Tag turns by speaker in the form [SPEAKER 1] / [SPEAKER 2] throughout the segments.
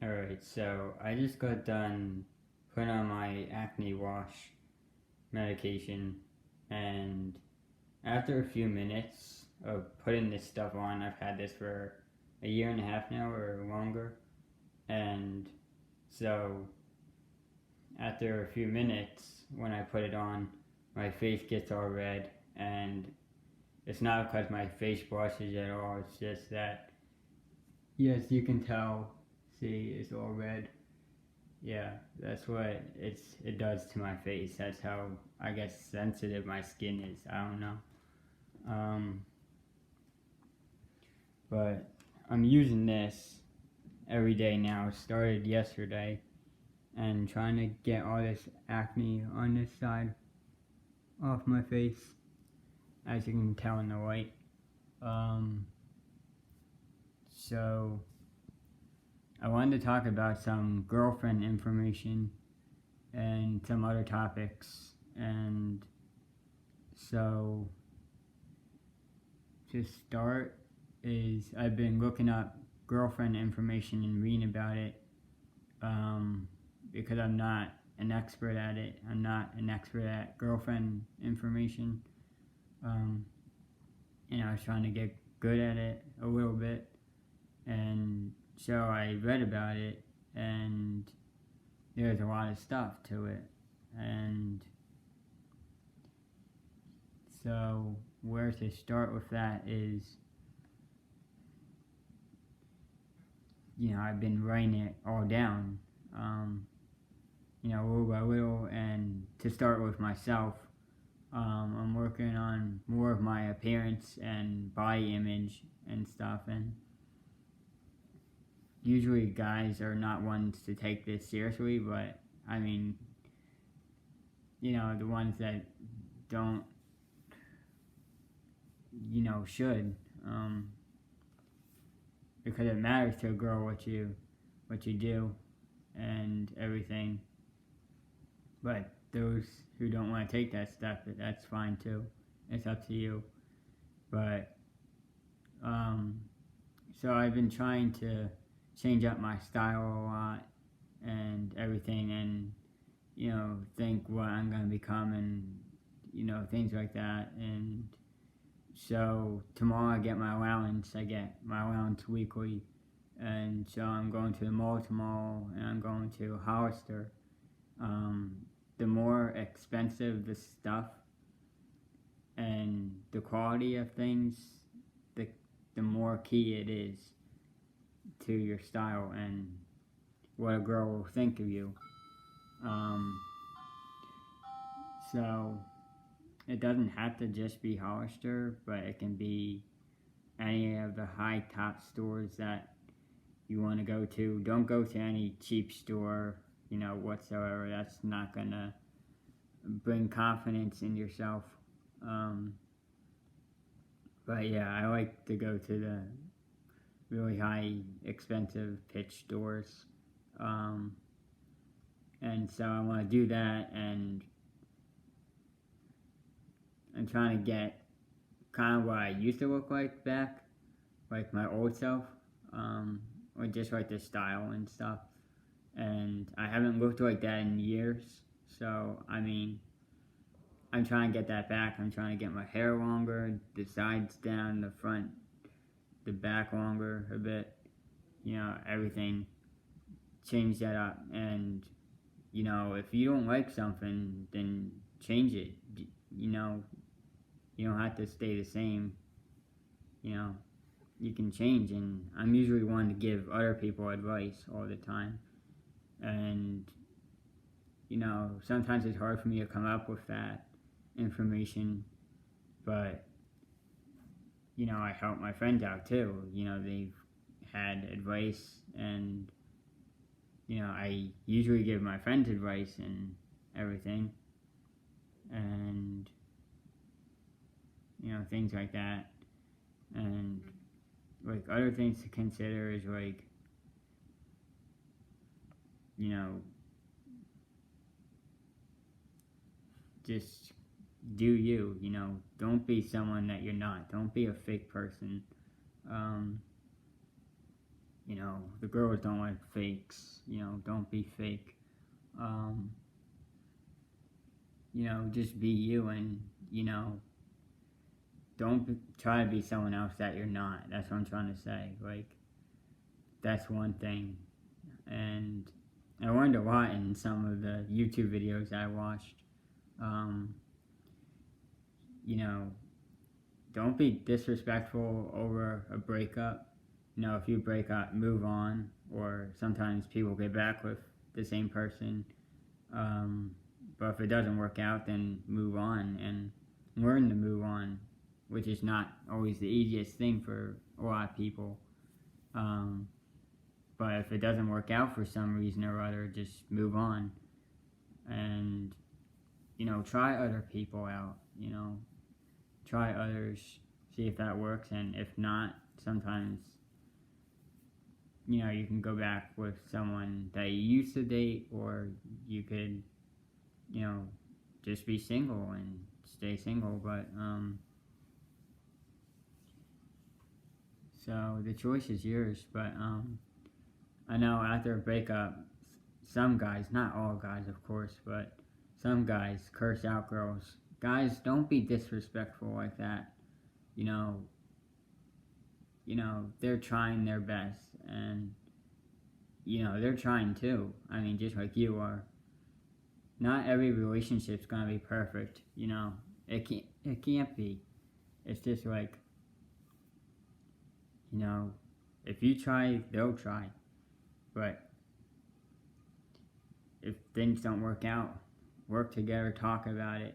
[SPEAKER 1] Alright, so I just got done putting on my acne wash medication, and after a few minutes of putting this stuff on, I've had this for a year and a half now or longer, and so after a few minutes, when I put it on, my face gets all red, and it's not because my face blushes at all, it's just that, yes, you can tell, see, it's all red. Yeah, that's what it does to my face. That's how I guess sensitive my skin is. I don't know. Um, but I'm using this every day now. Started yesterday, and trying to get all this acne on this side off my face, as you can tell in the light. Um, so I wanted to talk about some girlfriend information and some other topics. And so to start is I've been looking up girlfriend information and reading about it, because I'm not an expert at it. I'm not an expert at girlfriend information. Um, I was trying to get good at it a little bit, and so I read about it, and there's a lot of stuff to it, and so where to start with that is, I've been writing it all down, little by little, and to start with myself, I'm working on more of my appearance and body image and stuff, and usually guys are not ones to take this seriously, but I mean, the ones that don't, should, because it matters to a girl what you do and everything. But those who don't want to take that step, that's fine too. It's up to you. But so I've been trying to change up my style a lot and everything, and think what I'm gonna become, and things like that. And so tomorrow I get my allowance. I get my allowance weekly, and so I'm going to the mall tomorrow, and I'm going to Hollister. The more expensive the stuff and the quality of things, the more key it is to your style and what a girl will think of you. So it doesn't have to just be Hollister, but it can be any of the high top stores that you want to go to. Don't go to any cheap store, whatsoever. That's not gonna bring confidence in yourself. But yeah, I like to go to the really high, expensive pitch stores. And so I want to do that, and I'm trying to get kind of what I used to look like back, like my old self, or just like the style and stuff. And I haven't looked like that in years, so I mean, I'm trying to get that back. I'm trying to get my hair longer, the sides down, the front, the back longer a bit, everything. Change that up, and if you don't like something, then change it. You don't have to stay the same. You can change, and I'm usually one to give other people advice all the time, and sometimes it's hard for me to come up with that information, but I help my friends out too. They've had advice, and I usually give my friends advice and everything, and things like that. And like other things to consider is like, just do you, don't be someone that you're not. Don't be a fake person. the girls don't like fakes. Don't be fake. Um, just be you, and don't try to be someone else that you're not. That's what I'm trying to say. Like, that's one thing. And I learned a lot in some of the YouTube videos I watched. Um, don't be disrespectful over a breakup. If you break up, move on. Or sometimes people get back with the same person. But if it doesn't work out, then move on and learn to move on, which is not always the easiest thing for a lot of people. But if it doesn't work out for some reason or other, just move on. And, try other people out. Try others, see if that works. And if not, sometimes, you can go back with someone that you used to date, or you could, just be single and stay single. But, so the choice is yours. But, I know after a breakup, some guys, not all guys of course, but some guys curse out girls. Guys, don't be disrespectful like that. They're trying their best, and they're trying too. I mean, just like you are. Not every relationship's gonna be perfect. It can't be. It's just like, if you try, they'll try. But if things don't work out, work together, talk about it.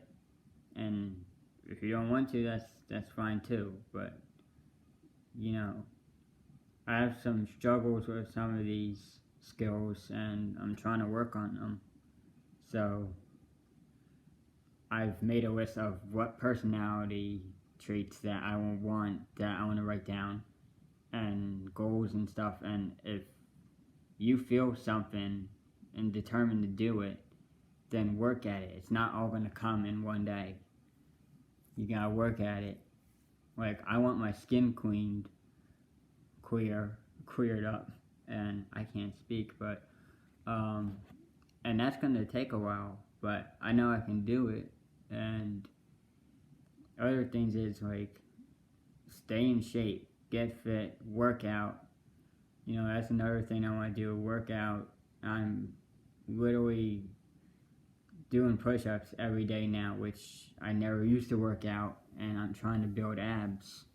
[SPEAKER 1] And if you don't want to, that's fine too. But I have some struggles with some of these skills, and I'm trying to work on them. So I've made a list of what personality traits that I want to write down, and goals and stuff. And if you feel something and determined to do it, then work at it. It's not all going to come in one day. You gotta work at it. Like, I want my skin cleared up, and I can't speak, but, and that's gonna take a while, but I know I can do it. And other things is, like, stay in shape, get fit, work out. That's another thing I want to do, work out. I'm literally doing push-ups every day now, which I never used to work out, and I'm trying to build abs.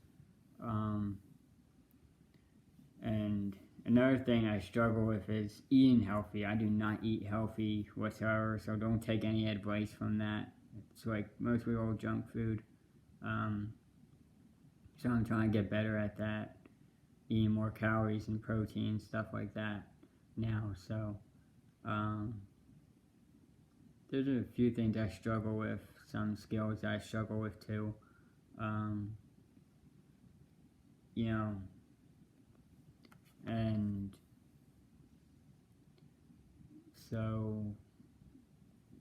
[SPEAKER 1] And another thing I struggle with is eating healthy. I do not eat healthy whatsoever, so don't take any advice from that. It's like mostly all junk food. So I'm trying to get better at that, eating more calories and protein, stuff like that now. So there's a few things I struggle with, some skills I struggle with too. And so,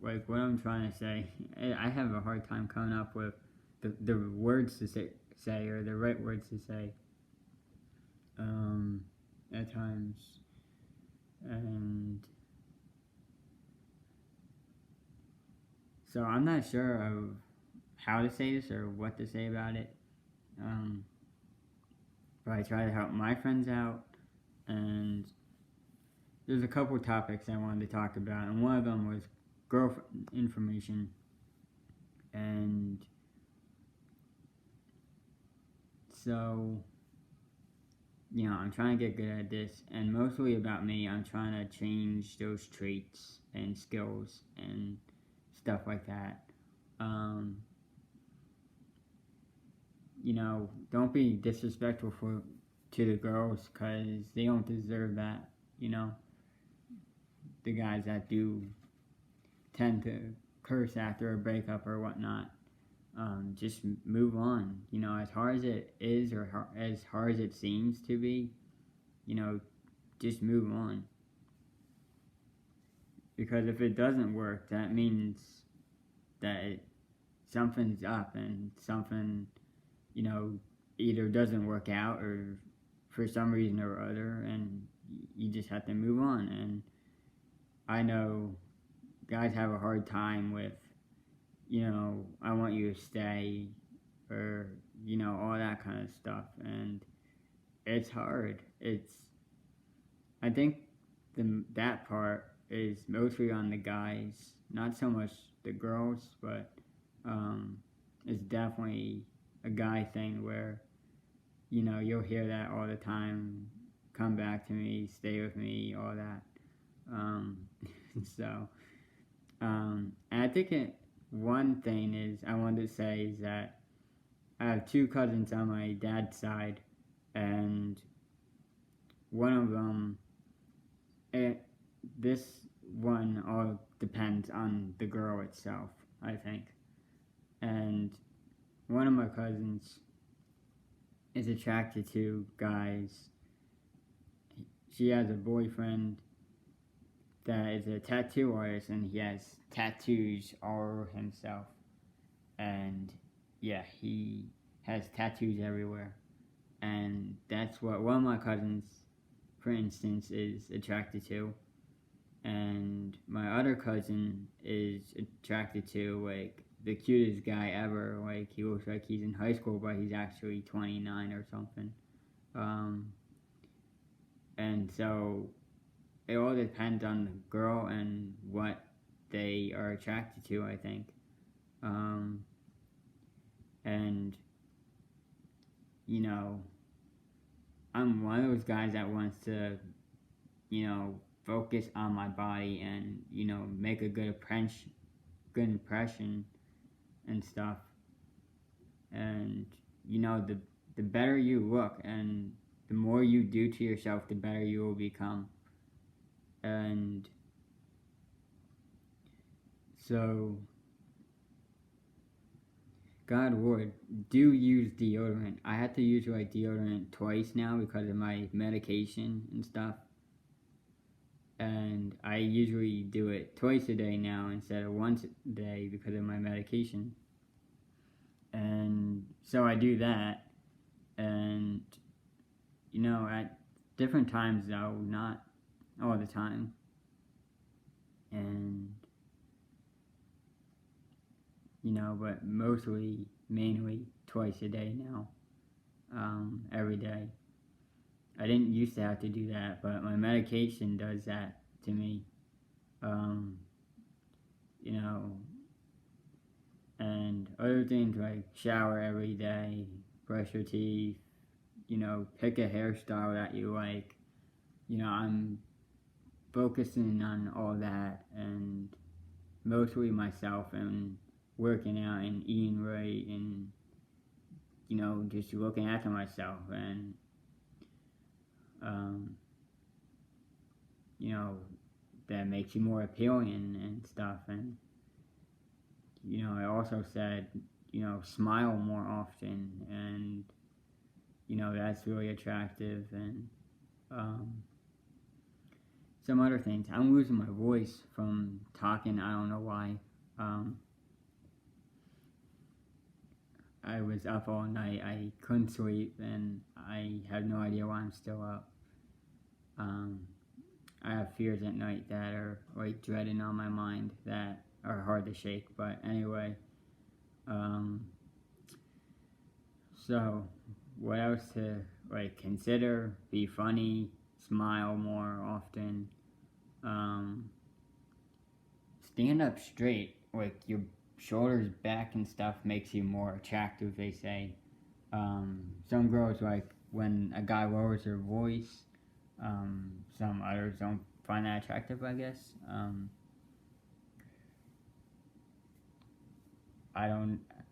[SPEAKER 1] like, what I'm trying to say, I have a hard time coming up with the words to say, or the right words to say, at times. And so I'm not sure of how to say this or what to say about it. But I try to help my friends out, and there's a couple topics I wanted to talk about, and one of them was girlfriend information. And so, I'm trying to get good at this, and mostly about me. I'm trying to change those traits and skills and stuff like that. Don't be disrespectful to the girls, because they don't deserve that. The guys that do tend to curse after a breakup or whatnot. Just move on. As hard as it is, or as hard as it seems to be, just move on. Because if it doesn't work, that means that something's up, and something, either doesn't work out, or for some reason or other, and you just have to move on. And I know guys have a hard time with, I want you to stay, or, all that kind of stuff. And it's hard. I think that part is mostly on the guys, not so much the girls, but it's definitely a guy thing where, you'll hear that all the time. Come back to me, stay with me, all that. And I think one thing I wanted to say is that I have two cousins on my dad's side, and one of them, this one all depends on the girl itself, I think. And one of my cousins is attracted to guys. She has a boyfriend that is a tattoo artist, and he has tattoos all over himself. And yeah, he has tattoos everywhere. And that's what one of my cousins, for instance, is attracted to. And my other cousin is attracted to, like, the cutest guy ever. Like, he looks like he's in high school, but he's actually 29 or something. And so it all depends on the girl and what they are attracted to, I think. And, I'm one of those guys that wants to, focus on my body and, make a good impression and stuff. And, the better you look and the more you do to yourself, the better you will become. And so, God would do use deodorant. I have to use deodorant twice now because of my medication and stuff. And I usually do it twice a day now instead of once a day because of my medication. And so I do that. And, at different times though, not all the time. And, but mainly twice a day now, every day. I didn't used to have to do that, but my medication does that to me. And other things like shower every day, brush your teeth, pick a hairstyle that you like. I'm focusing on all that and mostly myself and working out and eating right and, just looking after myself and, that makes you more appealing and stuff. And, I also said, smile more often and, that's really attractive and, some other things. I'm losing my voice from talking, I don't know why. I was up all night, I couldn't sleep, and I have no idea why I'm still up. I have fears at night that are like dreading on my mind that are hard to shake, but anyway. So, what else to consider? Be funny, smile more often, stand up straight, like your shoulders back and stuff makes you more attractive, they say. Some girls like when a guy lowers their voice. Some others don't find that attractive, I guess.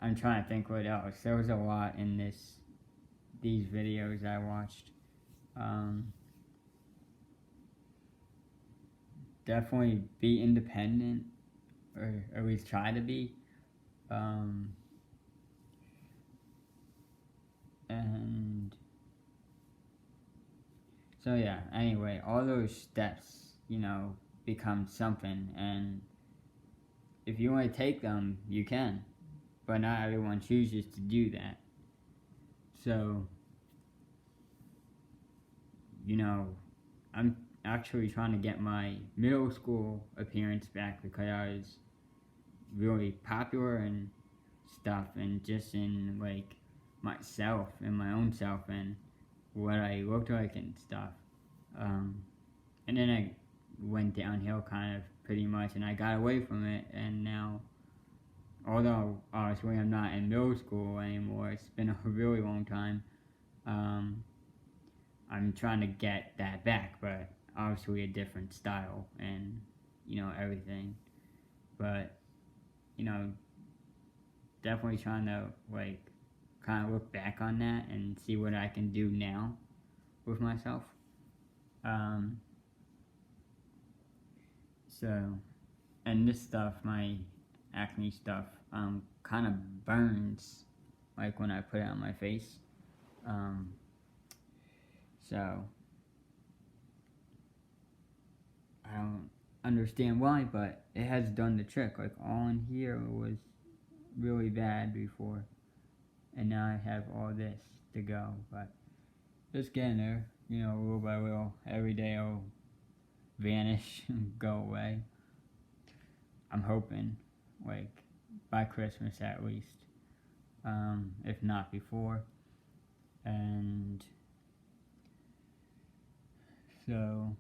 [SPEAKER 1] I'm trying to think what else. There was a lot in these videos I watched. Definitely be independent, or at least try to be. And so yeah, anyway, all those steps, become something, and if you want to take them, you can, but not everyone chooses to do that. So, you know, I'm actually trying to get my middle school appearance back because I was really popular and stuff, and just in like myself and my own self and what I looked like and stuff. Um, and then I went downhill kind of pretty much, and I got away from it. And now, although obviously I'm not in middle school anymore, it's been a really long time. Um, I'm trying to get that back, but obviously a different style and everything. But you know, definitely trying to like kind of look back on that and see what I can do now with myself. Um, so, and this stuff, my acne stuff, kind of burns like when I put it on my face. Um, so I don't understand why, but it has done the trick. Like all in here was really bad before, and now I have all this to go. But just getting there, little by little. Every day it'll vanish and go away. I'm hoping, like by Christmas at least, if not before. And so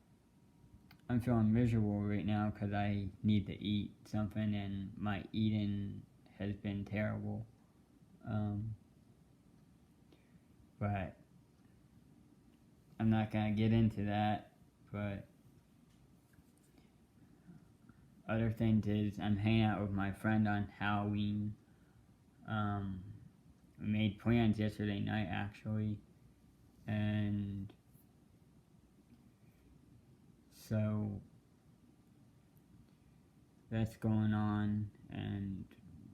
[SPEAKER 1] I'm feeling miserable right now because I need to eat something, and my eating has been terrible. But I'm not gonna get into that. But other things is I'm hanging out with my friend on Halloween. We made plans yesterday night actually, and so that's going on, and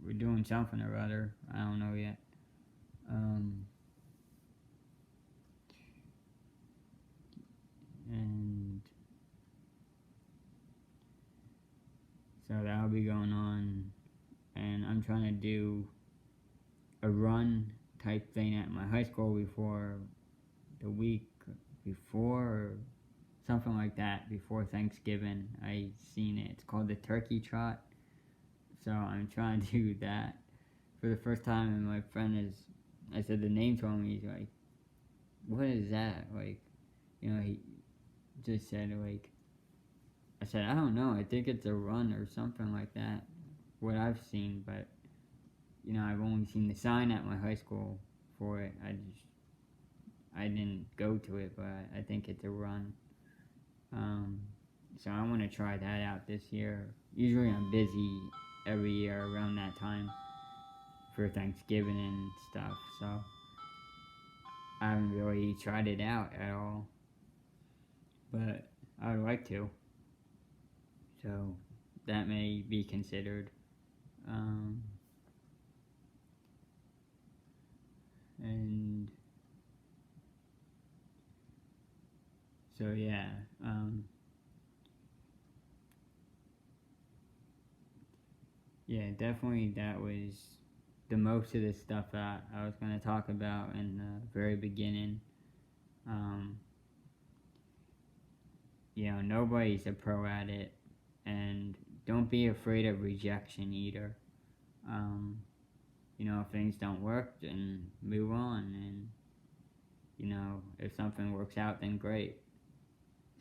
[SPEAKER 1] we're doing something or other. I don't know yet. And so that'll be going on, and I'm trying to do a run type thing at my high school before the week before, or something like that, before Thanksgiving. I seen it. It's called the Turkey Trot. So I'm trying to do that for the first time, and my friend I said the name to him, he's like, what is that? Like, he just said, like, I said, I don't know, I think it's a run or something like that, what I've seen, but, I've only seen the sign at my high school for it. I didn't go to it, but I think it's a run. So I want to try that out this year. Usually I'm busy every year around that time for Thanksgiving and stuff, so I haven't really tried it out at all, but I would like to. So that may be considered. And so yeah, yeah, definitely that was the most of the stuff that I was going to talk about in the very beginning. Nobody's a pro at it, and don't be afraid of rejection either. If things don't work, then move on, and if something works out, then great.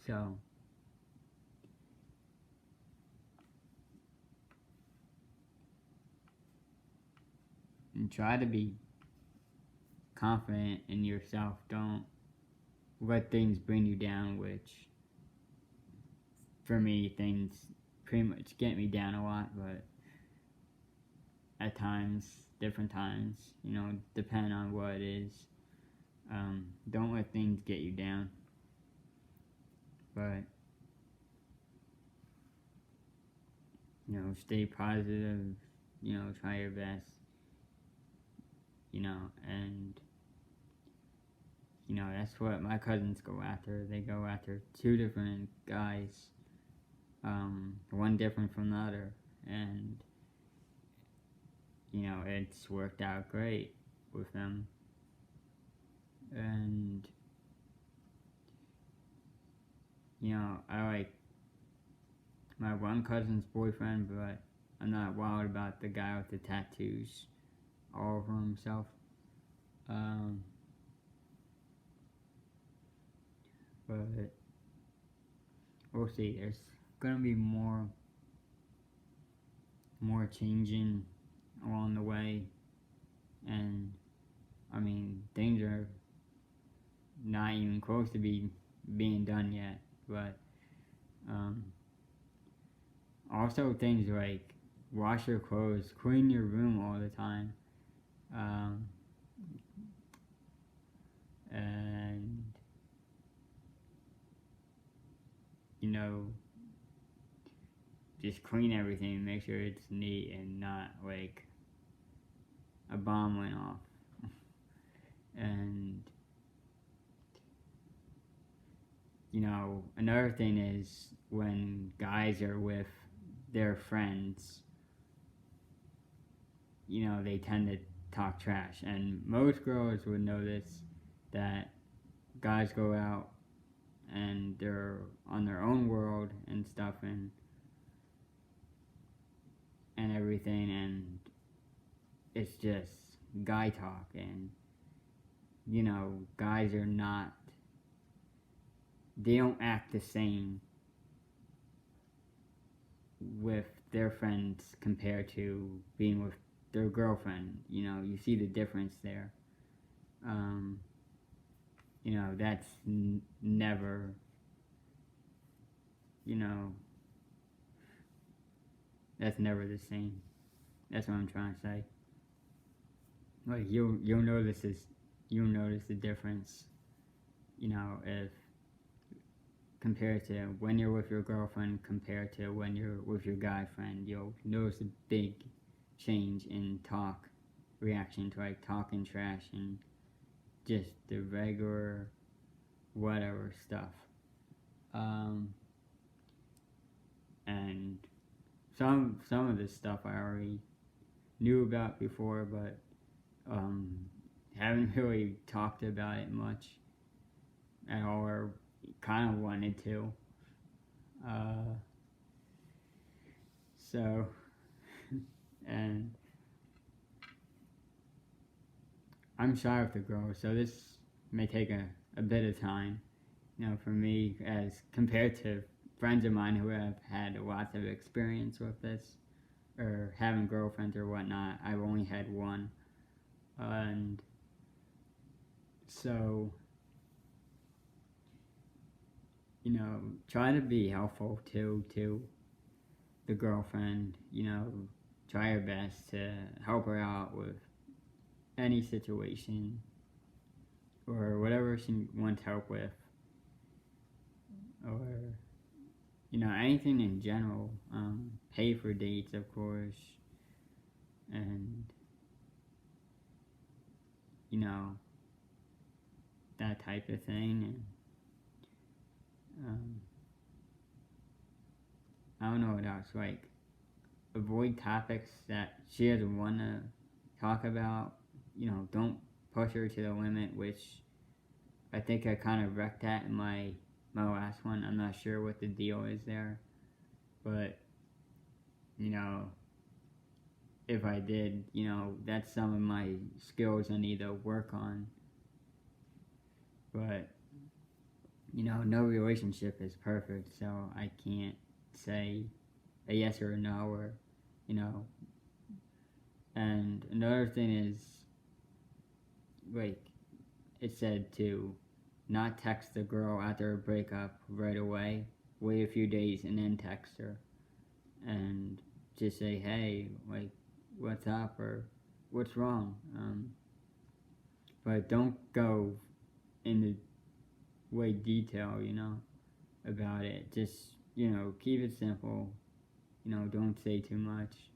[SPEAKER 1] So and try to be confident in yourself. Don't let things bring you down, which for me, things pretty much get me down a lot, but at times, different times, depending on what it is. Don't let things get you down, but stay positive, try your best, and that's what my cousins go after. They go after two different guys, one different from the other, and it's worked out great with them. And I like my one cousin's boyfriend, but I'm not wild about the guy with the tattoos all over himself. Um, but we'll see. There's gonna be more changing along the way, and I mean things are not even close to being done yet. But also things like wash your clothes, clean your room all the time, um, and just clean everything, make sure it's neat and not like a bomb went off. And another thing is when guys are with their friends, they tend to talk trash. And most girls would know this, that guys go out and they're on their own world and stuff and everything, and it's just guy talk. And guys are not, they don't act the same with their friends compared to being with their girlfriend. You see the difference there. That's never, that's never the same. That's what I'm trying to say. Like you'll notice the difference, if compared to when you're with your girlfriend compared to when you're with your guy friend. You'll notice a big change in reaction to like talking trash and just the regular whatever stuff. And some of this stuff I already knew about before, but haven't really talked about it much at all, or kind of wanted to. So, and I'm shy with the girls, so this may take a bit of time, for me, as compared to friends of mine who have had lots of experience with this, or having girlfriends or whatnot. I've only had one. And so, try to be helpful to the girlfriend, try your best to help her out with any situation or whatever she wants help with, or anything in general. Pay for dates, of course, and that type of thing. And I don't know what else. Like, avoid topics that she doesn't want to talk about. Don't push her to the limit, which I think I kind of wrecked that in my last one. I'm not sure what the deal is there, but if I did, that's some of my skills I need to work on. But no relationship is perfect, so I can't say a yes or a no, or and another thing is, like it said, to not text the girl after a breakup right away. Wait a few days and then text her, and just say, hey, like, what's up, or what's wrong. But don't go into way detail, about it. Just, keep it simple. Don't say too much.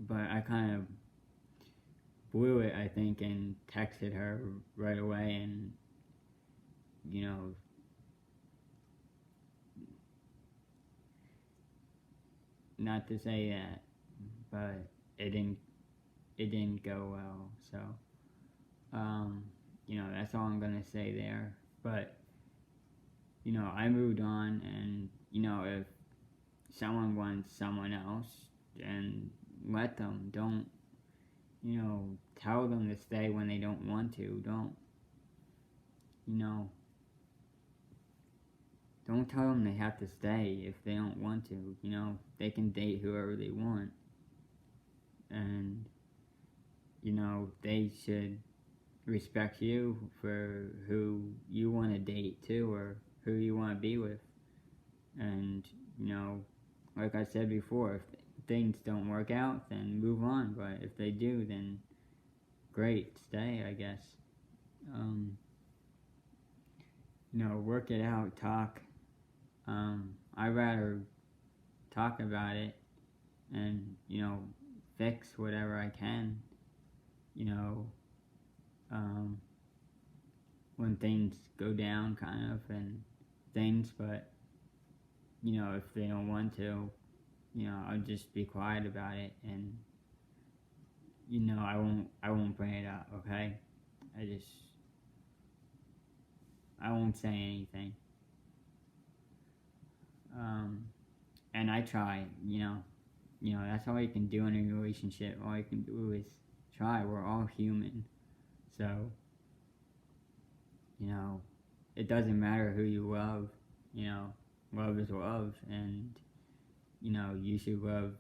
[SPEAKER 1] But I kind of blew it, I think, and texted her right away, and, not to say that, but it didn't go well, so, that's all I'm gonna say there. But I moved on, and if someone wants someone else, then let them. Don't tell them to stay when they don't want to. You know, don't tell them they have to stay if they don't want to. They can date whoever they want. And, they should respect you for who you want to date too, or who you want to be with. And, like I said before, if things don't work out, then move on. But if they do, then great, stay, I guess. Work it out, talk. I'd rather talk about it and, fix whatever I can, when things go down, kind of, and things, but, if they don't want to, I'll just be quiet about it, and, I won't bring it up, okay? I won't say anything. And I try, that's all you can do in a relationship. All you can do is try. We're all human. So, it doesn't matter who you love, love is love, and, you should love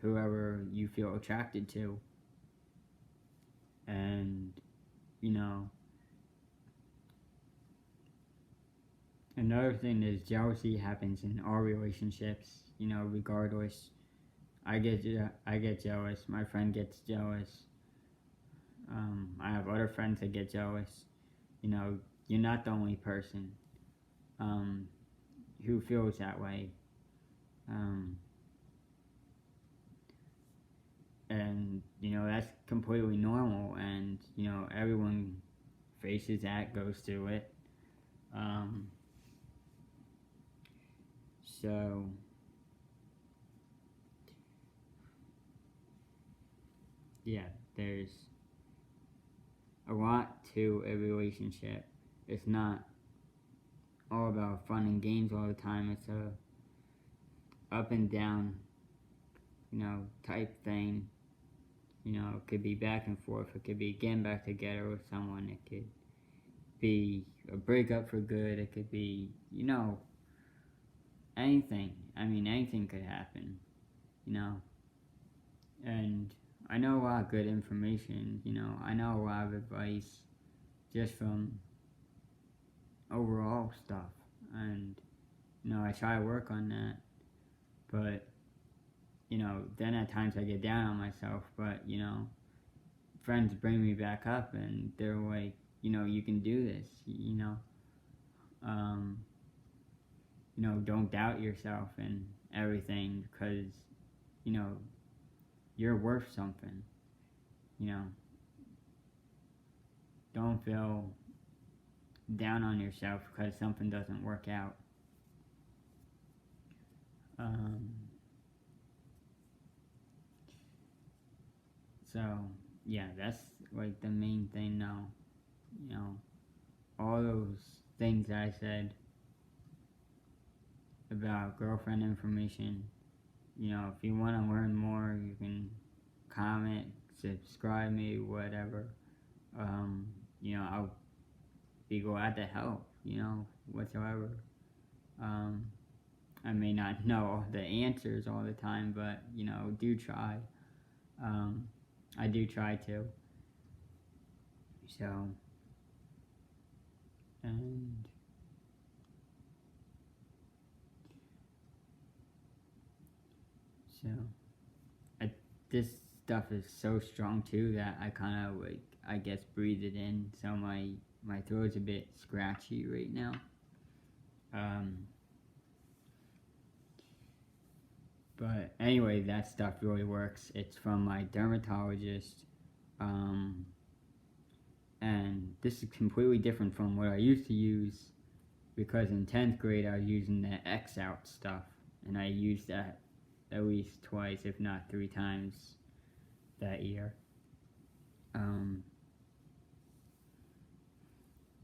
[SPEAKER 1] whoever you feel attracted to. And, another thing is jealousy happens in all relationships, regardless. I get jealous. My friend gets jealous. I have other friends that get jealous. You're not the only person who feels that way. And, that's completely normal, and, everyone faces that, goes through it. So, yeah, there's a lot to a relationship. It's not all about fun and games all the time. It's a up and down, type thing. It could be back and forth. It could be getting back together with someone. It could be a breakup for good. It could be, anything. I mean, anything could happen, And I know a lot of good information, I know a lot of advice just from overall stuff. And, I try to work on that. But, then at times I get down on myself. But, friends bring me back up, and they're like, you can do this, don't doubt yourself and everything, because, you're worth something, Don't feel down on yourself because something doesn't work out. So, yeah, that's like the main thing now. All those things I said about girlfriend information, if you want to learn more, you can comment, subscribe me, whatever. I'll be glad to help, whatsoever. I may not know all the answers all the time, but, do try. I do try to. So, and so, this stuff is so strong too that I kind of I guess breathe it in, so my throat's a bit scratchy right now. But anyway, that stuff really works. It's from my dermatologist. And this is completely different from what I used to use, because in 10th grade I was using the X-Out stuff, and I used that at least twice, if not 3 times that year.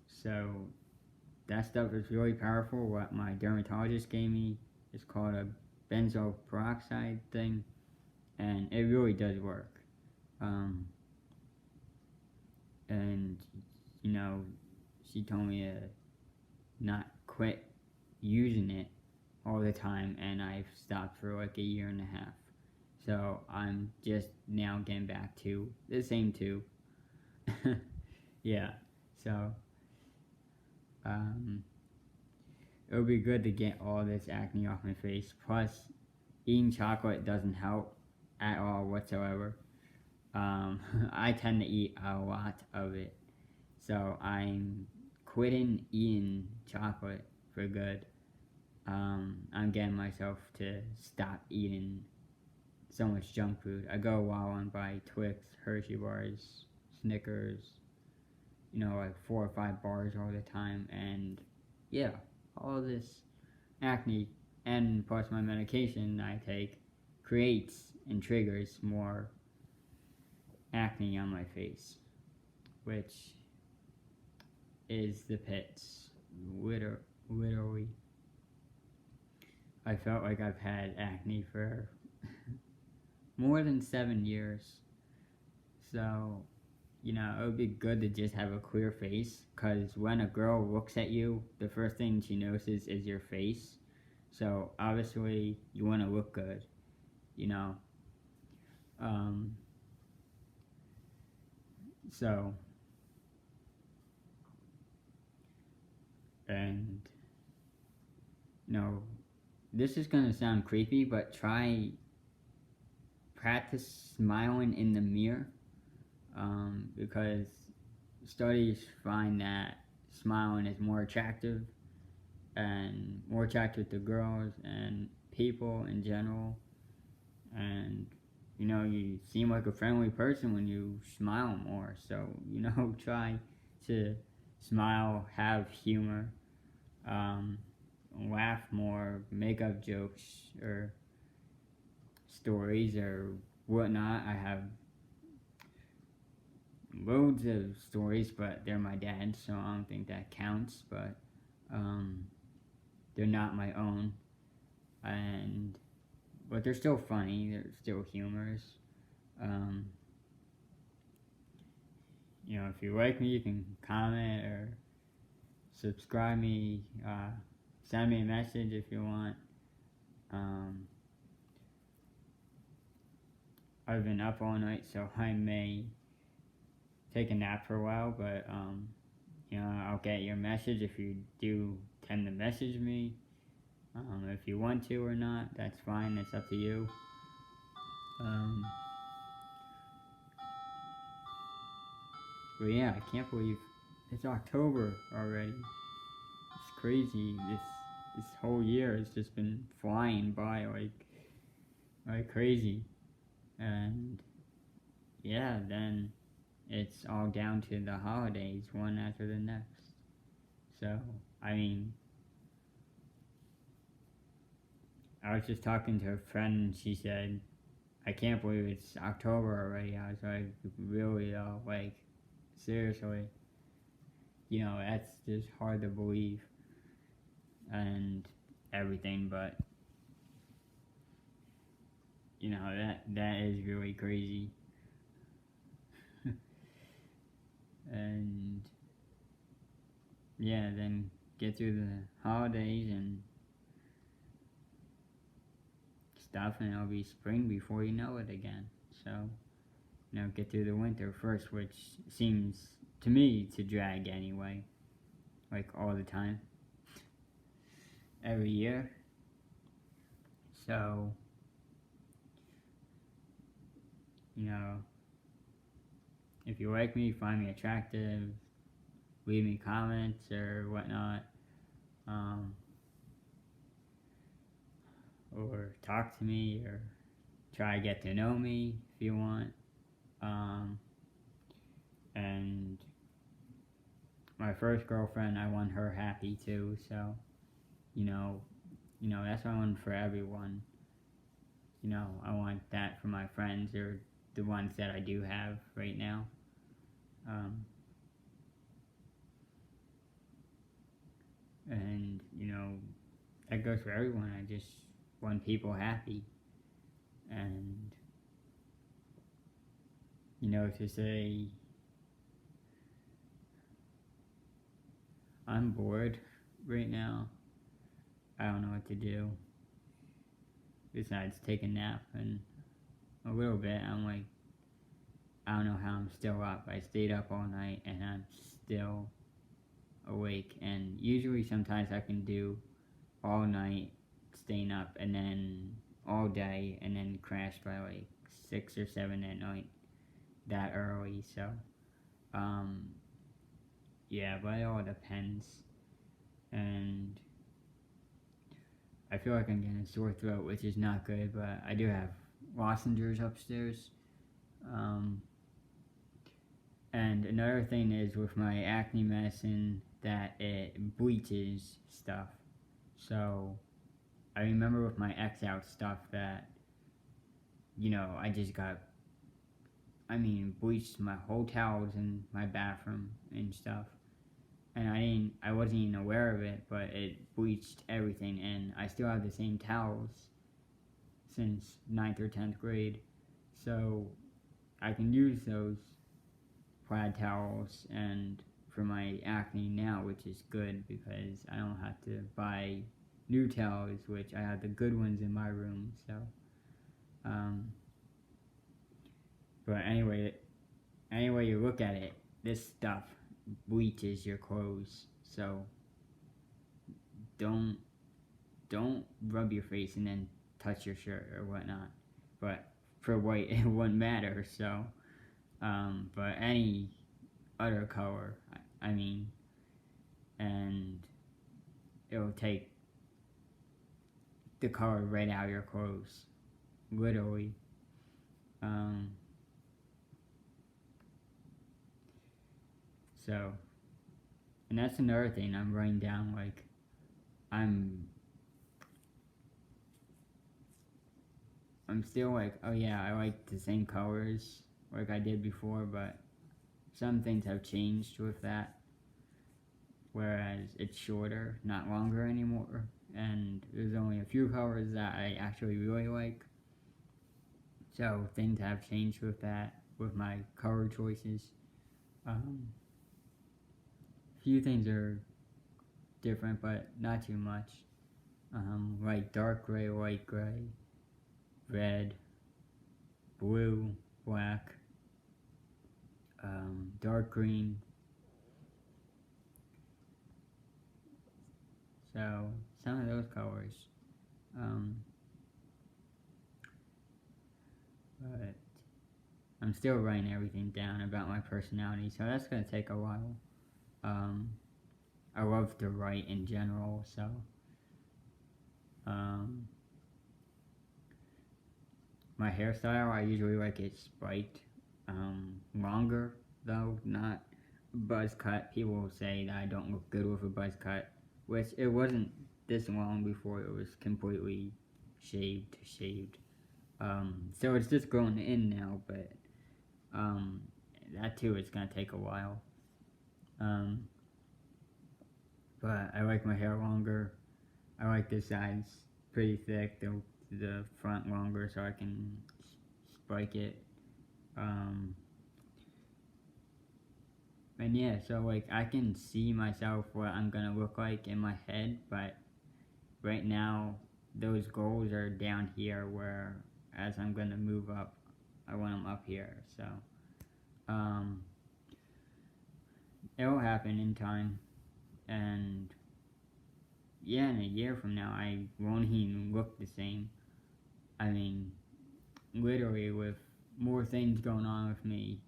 [SPEAKER 1] So that stuff is really powerful. What my dermatologist gave me is called a benzoyl peroxide thing, and it really does work. Um, and you know, she told me to not quit using it all the time, and I've stopped for like a year and a half. So I'm just now getting back to the same two. Yeah. So it would be good to get all this acne off my face. Plus, eating chocolate doesn't help at all whatsoever. I tend to eat a lot of it, so I'm quitting eating chocolate for good. I'm getting myself to stop eating so much junk food. I go wild and buy Twix, Hershey bars, Snickers, like 4 or 5 bars all the time, and yeah, all this acne and plus my medication I take creates and triggers more acne on my face, which is the pits. Literally, I felt like I've had acne for more than 7 years. So, it would be good to just have a clear face, because when a girl looks at you, the first thing she notices is your face. So, obviously, you want to look good, So, and, this is going to sound creepy, but practice smiling in the mirror, because studies find that smiling is more attractive to girls and people in general, and you seem like a friendly person when you smile more. So try to smile, have humor, laugh more, make up jokes or stories or whatnot. I have loads of stories, but they're my dad's, so I don't think that counts. But they're not my own, but they're still funny. They're still humorous. If you like me, you can comment or subscribe me. Send me a message if you want. I've been up all night, so I may take a nap for a while, but I'll get your message if you do tend to message me. If you want to or not, that's fine. It's up to you. But yeah, I can't believe it's October already. It's crazy. This whole year has just been flying by like crazy. And yeah, then it's all down to the holidays, one after the next. So, I was just talking to a friend, and she said, I can't believe it's October already. I was like, really, seriously. That's just hard to believe and everything, but, that is really crazy. And, yeah, then get through the holidays and stuff, and it'll be spring before you know it again. So, get through the winter first, which seems to me to drag anyway, like all the time, every year. So, if you like me, find me attractive, leave me comments or whatnot, or talk to me, or try to get to know me if you want. And my first girlfriend, I want her happy too, so, that's what I want for everyone. I want that for my friends, or the ones that I do have right now. And, that goes for everyone. I just want people happy. And, to say, I'm bored right now, I don't know what to do besides take a nap. And a little bit, I'm like, I don't know how I'm still up. I stayed up all night and I'm still awake. And usually, sometimes I can do all night staying up and then all day and then crash by like 6 or 7 at night that early. So, yeah, but it all depends. And I feel like I'm getting a sore throat, which is not good, but I do have lozenges upstairs. And another thing is with my acne medicine that it bleaches stuff. So I remember with my X out stuff that, I just bleached my whole towels in my bathroom and stuff. And I wasn't even aware of it, but it bleached everything, and I still have the same towels since 9th or 10th grade. So I can use those plaid towels and for my acne now, which is good because I don't have to buy new towels, which I have the good ones in my room. So, but anyway you look at it, this stuff bleaches your clothes. So don't rub your face and then touch your shirt or whatnot. But for white, it wouldn't matter. So, but any other color, and it'll take the color right out of your clothes, literally. So, and that's another thing I'm writing down. Like, I'm still like, oh yeah, I like the same colors like I did before, but some things have changed with that. Whereas it's shorter, not longer anymore, and there's only a few colors that I actually really like. So things have changed with that, with my color choices. Few things are different, but not too much. Like dark gray, light gray, red, blue, black, dark green. So some of those colors. But I'm still writing everything down about my personality, so that's going to take a while. I love to write in general, so my hairstyle, I usually like it spiked, longer though, not buzz cut. People say that I don't look good with a buzz cut, which it wasn't this long before it was completely shaved. So it's just growing in now, but that too is gonna take a while. But I like my hair longer. I like the sides pretty thick, the front longer so I can spike it. And yeah, so like I can see myself what I'm gonna look like in my head, but right now those goals are down here where as I'm gonna move up, I want them up here. So it'll happen in time, and yeah, in a year from now I won't even look the same. Literally with more things going on with me,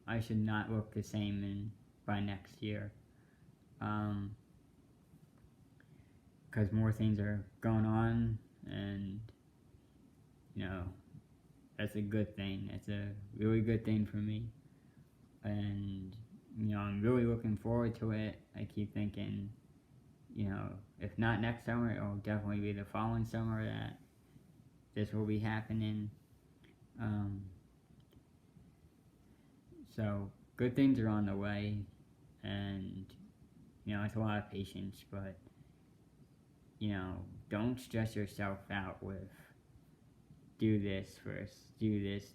[SPEAKER 1] I should not look the same by next year. Because more things are going on, and that's a good thing. It's a really good thing for me, and I'm really looking forward to it. I keep thinking, if not next summer, it'll definitely be the following summer that this will be happening. So good things are on the way, and it's a lot of patience, but, don't stress yourself out with do this first, do this,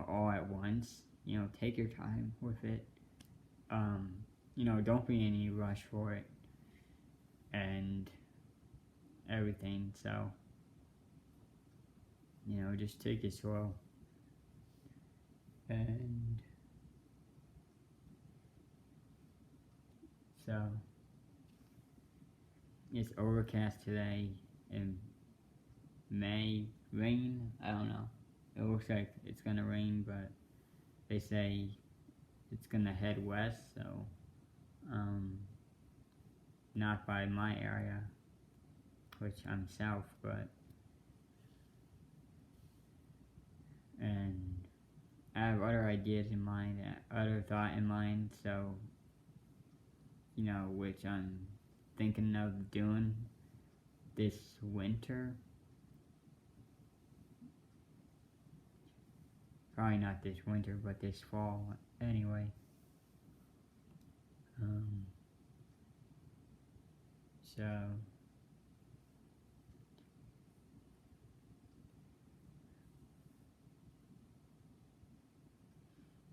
[SPEAKER 1] all at once. Take your time with it. Don't be in any rush for it and everything. So, just take it slow. And so, it's overcast today and may rain. I don't know. It looks like it's gonna rain, but they say it's gonna head west, so not by my area, which I'm south, and I have other ideas in mind, other thought in mind, so which I'm thinking of doing this winter. Probably not this winter, but this fall anyway. So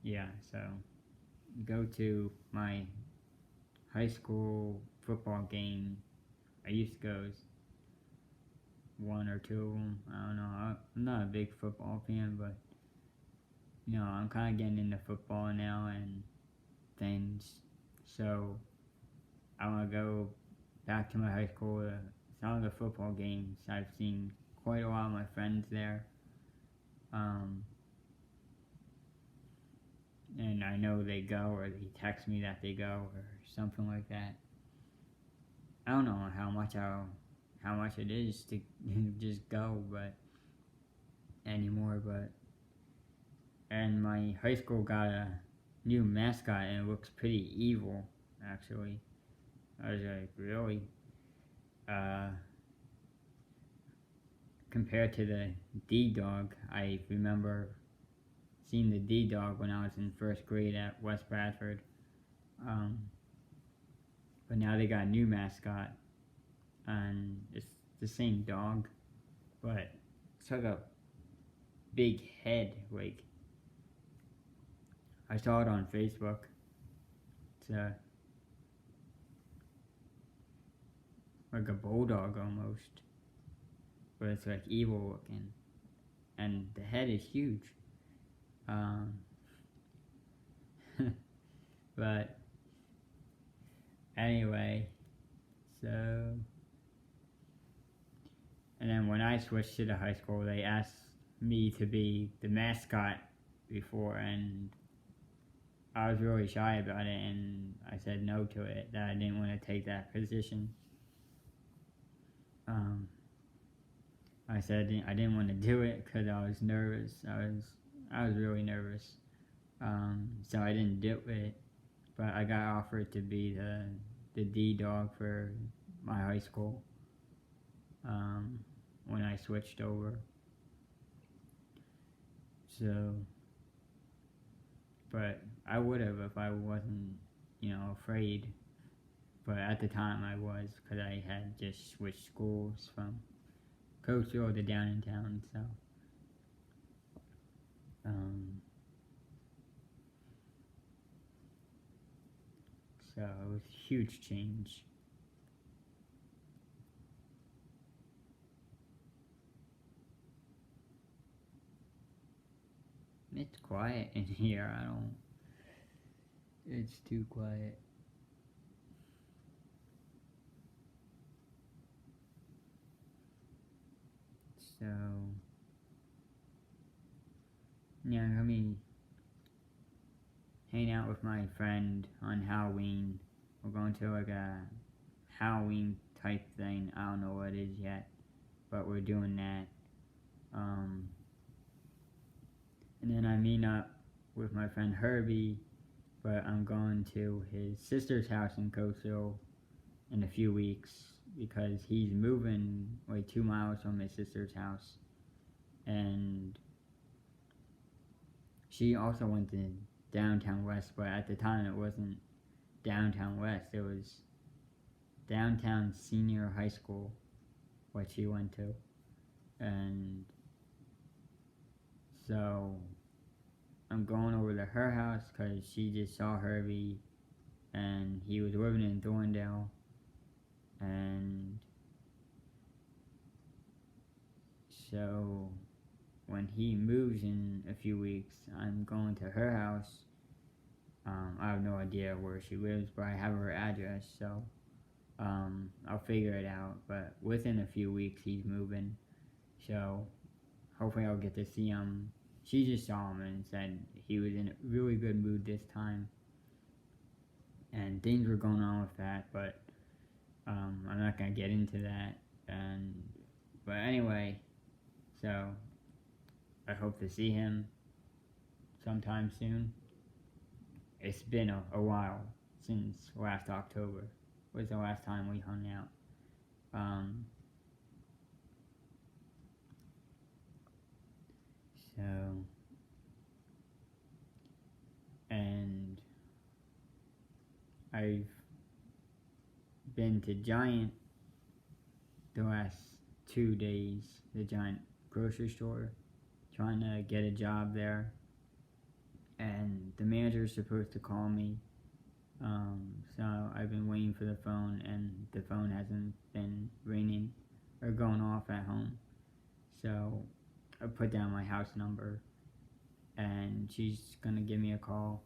[SPEAKER 1] yeah, so go to my high school football game. I used to go one or two of them. I don't know. I'm not a big football fan, but I'm kind of getting into football now and things. So I want to go back to my high school. Some of the football games I've seen quite a lot of my friends there. And I know they go, or they text me that they go, or something like that. I don't know how much it is to just go, but anymore. And my high school got a new mascot, and it looks pretty evil, actually. I was like, really? Compared to the D-Dog, I remember seeing the D-Dog when I was in first grade at West Bradford. But now they got a new mascot, and it's the same dog, but it's like a big head. Like, I saw it on Facebook. It's like a bulldog almost, but it's like evil looking, and the head is huge. But anyway, so, and then when I switched to the high school, they asked me to be the mascot before, and I was really shy about it, and I said no to it, that I didn't want to take that position. I said I didn't want to do it because I was nervous. I was really nervous. So I didn't do it, but I got offered to be the D-Dog for my high school when I switched over. So, but I would have if I wasn't, afraid. But at the time I was, because I had just switched schools from Coachville to Downingtown, so. So it was a huge change. It's quiet in here. It's too quiet. So, yeah, I'm gonna be hanging out with my friend on Halloween. We're going to like a Halloween type thing. I don't know what it is yet, but we're doing that. And then I meet up with my friend Herbie, but I'm going to his sister's house in Coachville in a few weeks because he's moving like 2 miles from his sister's house, and she also went to Downtown West, but at the time it wasn't downtown West. It was downtown senior high school, what she went to. And so I'm going over to her house because she just saw Herbie and he was living in Thorndale. And so when he moves in a few weeks, I'm going to her house. I have no idea where she lives, but I have her address, so I'll figure it out. But within a few weeks, he's moving, so hopefully I'll get to see him. She just saw him and said he was in a really good mood this time, and things were going on with that, but I'm not gonna get into that. But anyway, so I hope to see him sometime soon. It's been a while since last October was the last time we hung out. And I've been to Giant the last 2 days, the Giant grocery store, trying to get a job there. And the manager is supposed to call me, so I've been waiting for the phone, and the phone hasn't been ringing or going off at home. So I put down my house number, and she's gonna give me a call.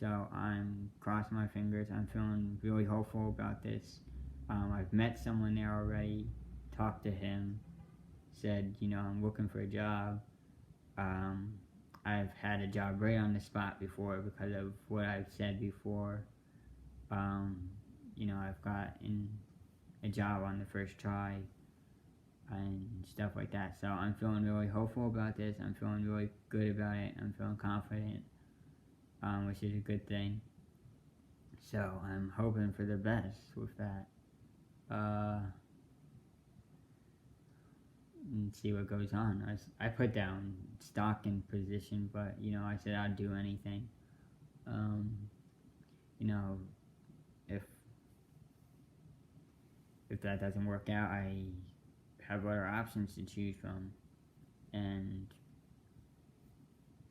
[SPEAKER 1] So I'm crossing my fingers. I'm feeling really hopeful about this. I've met someone there already, talked to him, said, I'm looking for a job. I've had a job right on the spot before because of what I've said before. I've gotten a job on the first try and stuff like that. So I'm feeling really hopeful about this. I'm feeling really good about it. I'm feeling confident, which is a good thing. So I'm hoping for the best with that. And see what goes on. I put down stock in position, but I said I'd do anything. If that doesn't work out, I have other options to choose from. And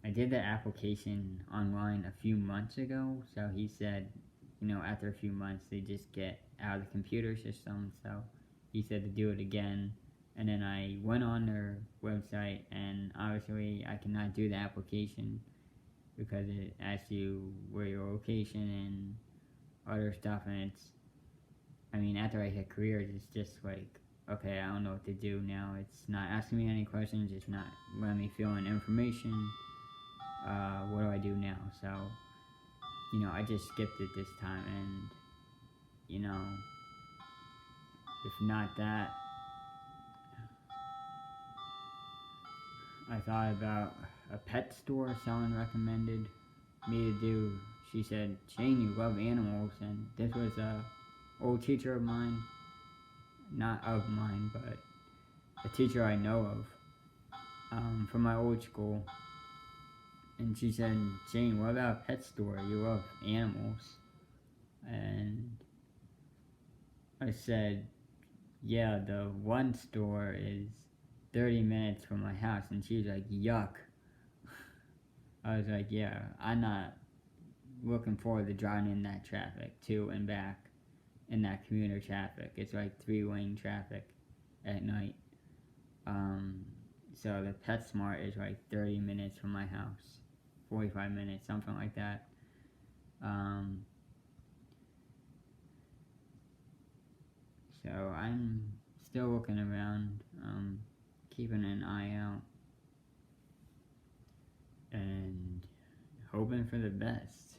[SPEAKER 1] I did the application online a few months ago, so he said, after a few months they just get out of the computer system, so he said to do it again. And then I went on their website, and obviously I cannot do the application because it asks you where your location and other stuff, and after I hit careers, it's just like, okay, I don't know what to do now. It's not asking me any questions, it's not letting me fill in information. What do I do now? So, I just skipped it this time, and, if not that, I thought about a pet store someone recommended me to do. She said, Shane, you love animals, and this was a old teacher of mine, not of mine, but a teacher I know of, from my old school. And she said, Shane, what about a pet store? You love animals. And I said, yeah, the one store is 30 minutes from my house. And she was like, yuck. I was like, yeah, I'm not looking forward to driving in that traffic to and back in that commuter traffic. It's like 3-lane traffic at night. So the PetSmart is like 30 minutes from my house, 45 minutes, something like that. So I'm still looking around, keeping an eye out, and hoping for the best,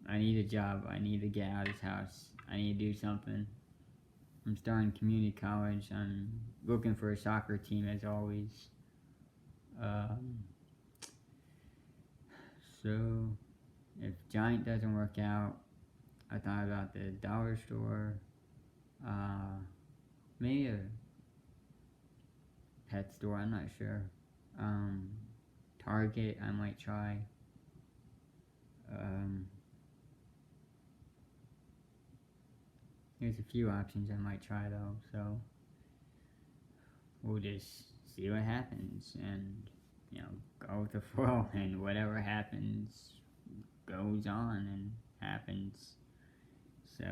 [SPEAKER 1] I need a job, I need to get out of this house, I need to do something. I'm starting community college, I'm looking for a soccer team as always. So, if Giant doesn't work out, I thought about the dollar store, maybe a pet store, I'm not sure. Target, I might try. there's a few options I might try though, so we'll just see what happens and, go with the flow, and whatever happens goes on and happens. So,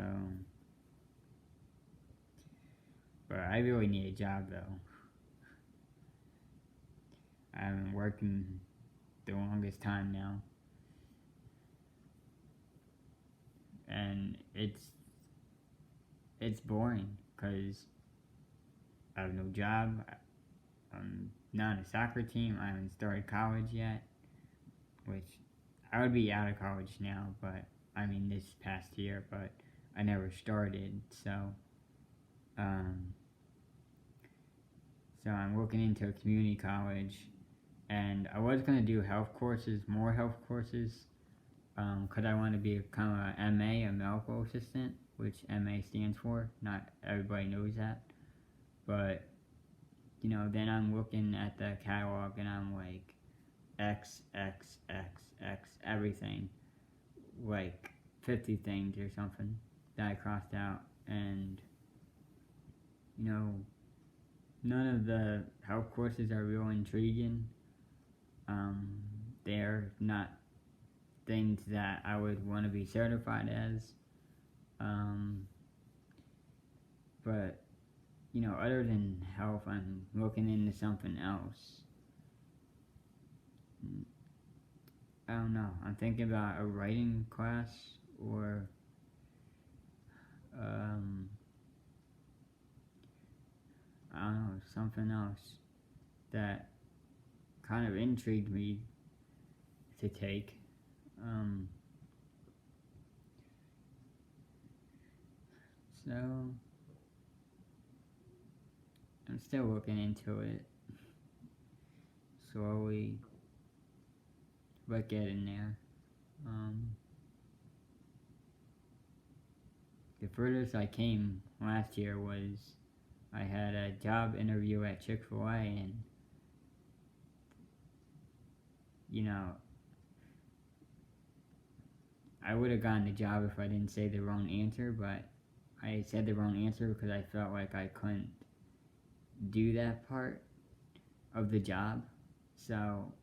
[SPEAKER 1] but I really need a job though. I've been working the longest time now, and it's boring because I have no job. I'm not on a soccer team. I haven't started college yet, which I would be out of college now, but I mean this past year, but I never started, so so I'm looking into a community college, and I was gonna do health courses, more health courses, because I want to become a MA, a medical assistant, which MA stands for. Not everybody knows that, but then I'm looking at the catalog and I'm like, X, X, X, X, everything, like 50 things or something that I crossed out, and none of the health courses are real intriguing. They're not things that I would want to be certified as, but other than health, I'm looking into something else. I don't know. I'm thinking about a writing class, or I don't know, something else that kind of intrigued me to take. So I'm still looking into it slowly, but getting there. The furthest I came last year was I had a job interview at Chick-fil-A, and I would have gotten the job if I didn't say the wrong answer, but I said the wrong answer because I felt like I couldn't do that part of the job, so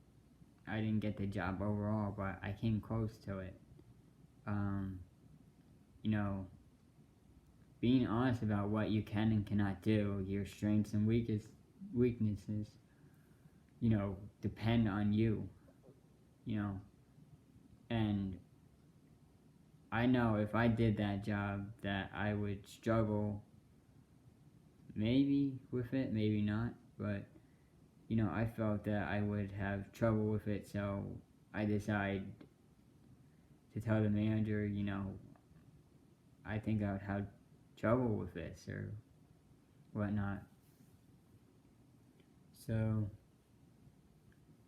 [SPEAKER 1] I didn't get the job overall, but I came close to it. Being honest about what you can and cannot do, your strengths and weaknesses, depend on you, and I know if I did that job that I would struggle maybe with it, maybe not, but I felt that I would have trouble with it, so I decided to tell the manager, I think I would have trouble with this or whatnot. So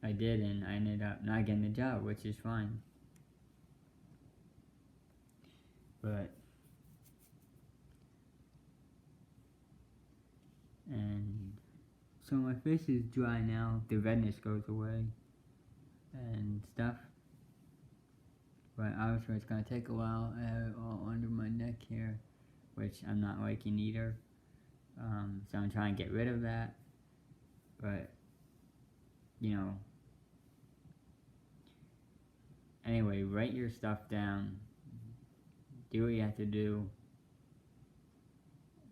[SPEAKER 1] I did, and I ended up not getting the job, which is fine. But and so my face is dry now, the redness goes away and stuff, but obviously it's going to take a while. I have it all under my neck here, which I'm not liking either, so I'm trying to get rid of that, but anyway, write your stuff down, do what you have to do,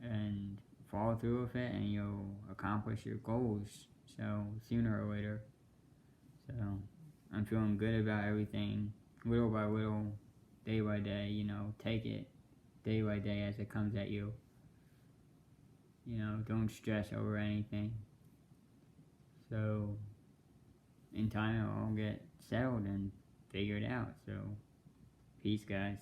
[SPEAKER 1] and follow through with it, and you'll accomplish your goals, so sooner or later. So I'm feeling good about everything, little by little, day by day. Take it day by day as it comes at you. Don't stress over anything. So in time it'll all get settled and figured out. So peace, guys.